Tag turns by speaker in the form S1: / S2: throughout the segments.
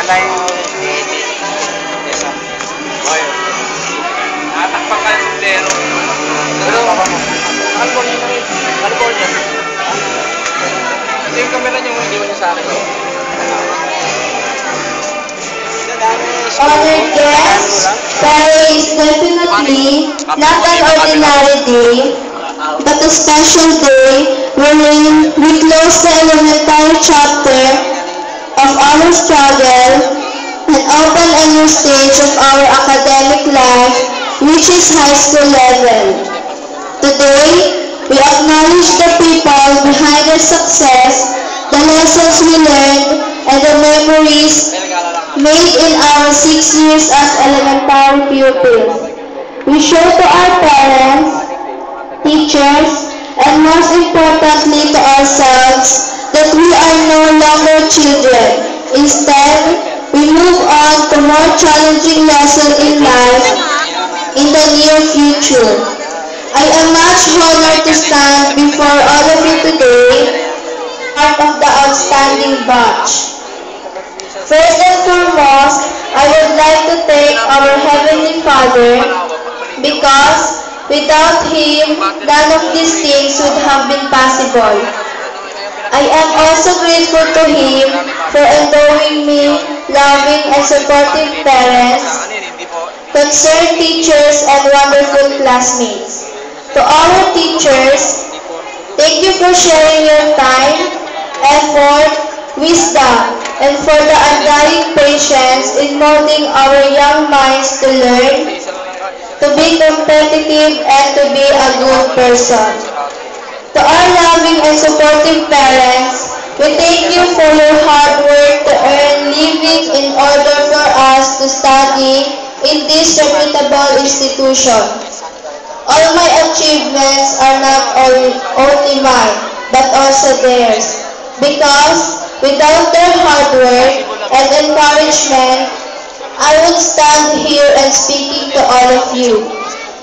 S1: Anay, boy. Natakpan ka ng sombrero. Pero, alcohol yan. Ito yung camera niyo, hindi mo niya sa akin.
S2: Honored guests, Friday is definitely not an ordinary day, but a special day wherein we close the elementary chapter of our struggle and open a new stage of our academic life, which is high school level. Today, we acknowledge the people behind our success, the lessons we learned, and the memories made in our 6 years as elementary pupils. We show to our parents, teachers, and most importantly to ourselves that we are no longer children. Instead, we move on to more challenging lessons in life in the near future. I am much honored to stand before all of you today, part of the outstanding batch. First and foremost, I would like to thank our Heavenly Father because without Him, none of these things would have been possible. I am also grateful to Him for endowing me loving and supportive parents, concerned teachers, and wonderful classmates. To our teachers, thank you for sharing your time, effort, wisdom, and for the undying patience in molding our young minds to learn, to be competitive, and to be a good person. To our loving and supportive parents, we thank you for your hard work to earn living in order for us to study in this reputable institution. All my achievements are not only mine, but also theirs, because without their hard work and encouragement, I would stand here and speaking to all of you.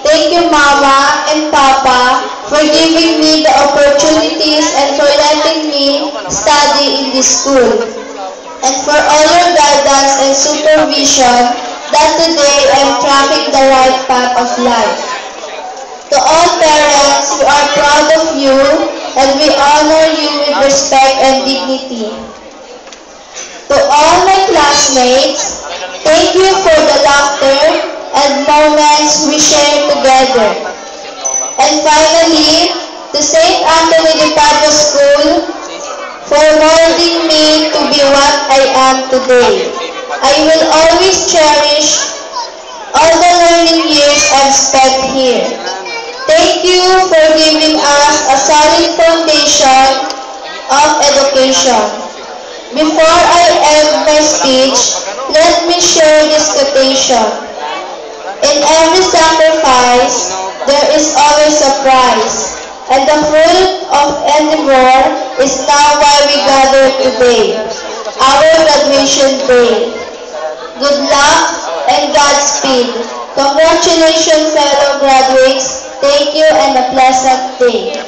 S2: Thank you, Mama and Papa, for giving me the opportunities and for letting me study in this school, and for all your guidance and supervision that today I'm tracking the right path of life. To all parents, we are proud of you and we honor you with respect and dignity. To all my classmates, thank you for the laughter and moments we share together. And finally, to St. Anthony de Padua School for molding me to be what I am today. I will always cherish all the learning years I've spent here. Thank you for giving us a solid foundation of education. Before I end my speech, let me share this quotation. In every sacrifice, there is always a prize, and the fruit of endeavor is now why we gather today, our graduation day. Good luck and Godspeed. Congratulations, fellow graduates. Thank you and a pleasant day.